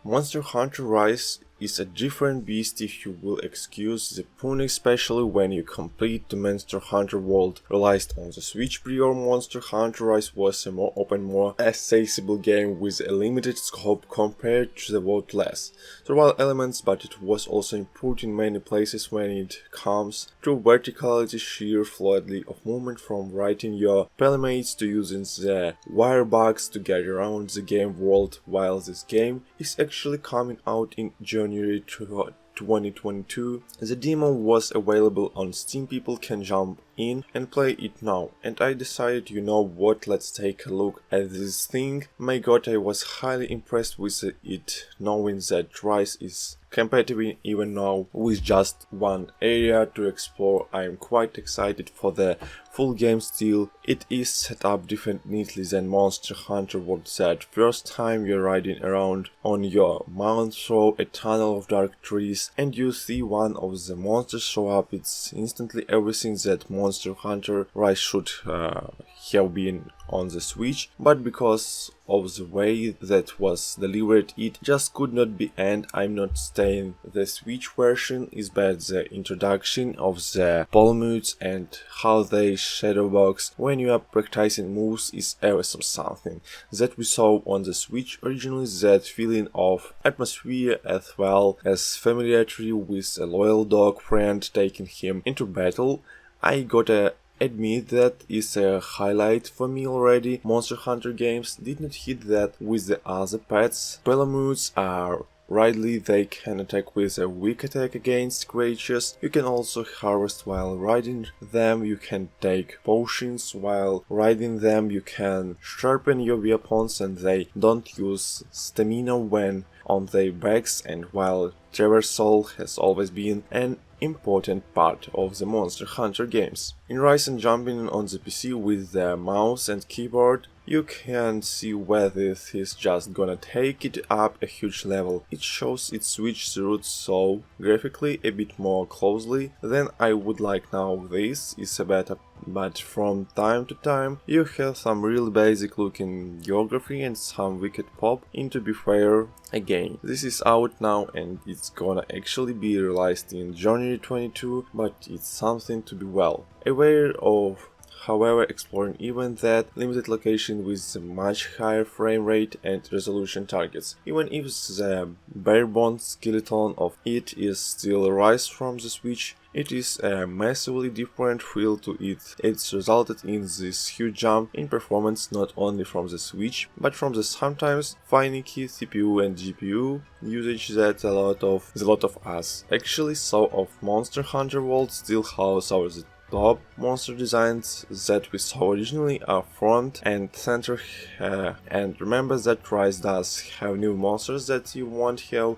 Monster Hunter Rise is a different beast, if you will excuse the pun, especially when you complete the Monster Hunter World. Released on the Switch pre-order, Monster Hunter Rise was a more open, more accessible game with a limited scope compared to the World less survival elements, but it was also improved in many places when it comes to verticality, sheer fluidity of movement, from writing your playmates to using the wirebugs to get around the game world. While this game is actually coming out in January 2022, the demo was available on Steam. People can jump in and play it now, and I decided, you know what, let's take a look at this thing. My god, I was highly impressed with it, knowing that Rise is competitive even now with just one area to explore. I am quite excited for the full game. Still, it is set up differently than Monster Hunter World. That first time you're riding around on your mount through a tunnel of dark trees and you see one of the monsters show up, it's instantly everything that Monster Hunter Rise should have been on the Switch, but because of the way that was delivered, it just could not be, and I'm not saying the Switch version is bad. The introduction of the Palamutes and how they shadowbox when you are practicing moves is awesome, something that we saw on the Switch originally. That feeling of atmosphere as well as familiarity with a loyal dog friend taking him into battle, I gotta admit that is a highlight for me already. Monster Hunter games did not hit that with the other pets. Palamutes are rightly, they can attack with a weak attack against creatures. You can also harvest while riding them, you can take potions while riding them, you can sharpen your weapons and they don't use stamina when on their backs. And while traversal has always been an important part of the Monster Hunter games, in Rise and jumping on the PC with the mouse and keyboard, you can see where this is just gonna take it up a huge level. It shows it switched the route so graphically a bit more closely than I would like now. This is a beta, but from time to time you have some really basic looking geography and some wicked pop in. To be fair, again, this is out now and it's gonna actually be released in January 22, but it's something to be well aware of. However, exploring even that limited location with a much higher frame rate and resolution targets, even if the bare bones skeleton of it is still Rise from the Switch, it is a massively different feel to it. It's resulted in this huge jump in performance not only from the Switch, but from the sometimes finicky CPU and GPU usage that a lot of us actually saw of Monster Hunter World. Still, however, the top monster designs that we saw originally are front and center, and remember that Rise does have new monsters that you won't have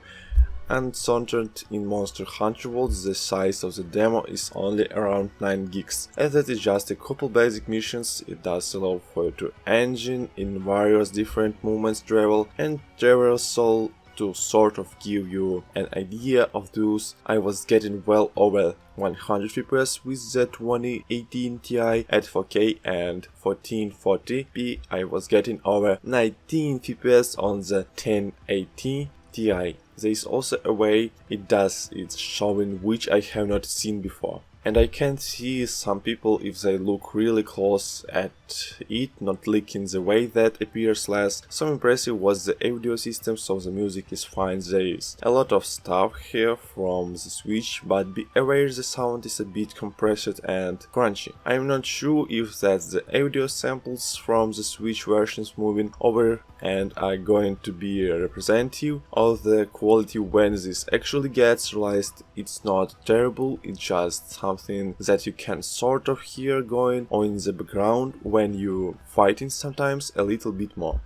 uncentered in Monster Hunter World. The size of the demo is only around 9 gigs, as that is just a couple basic missions. It does allow for you to engine in various different movements, travel and traversal to sort of give you an idea of those. I was getting well over 100 FPS with the 2018 Ti at 4K and 1440p. I was getting over 19 FPS on the 1080 Ti. There is also a way it does its showing which I have not seen before. And I can see some people, if they look really close at it, not leaking the way that appears less. So impressive was the audio system, so the music is fine. There is a lot of stuff here from the Switch, but be aware the sound is a bit compressed and crunchy. I'm not sure if that's the audio samples from the Switch versions moving over and are going to be representative of the quality when this actually gets released. It's not terrible, it's just something that you can sort of hear going on in the background when you fighting sometimes a little bit more.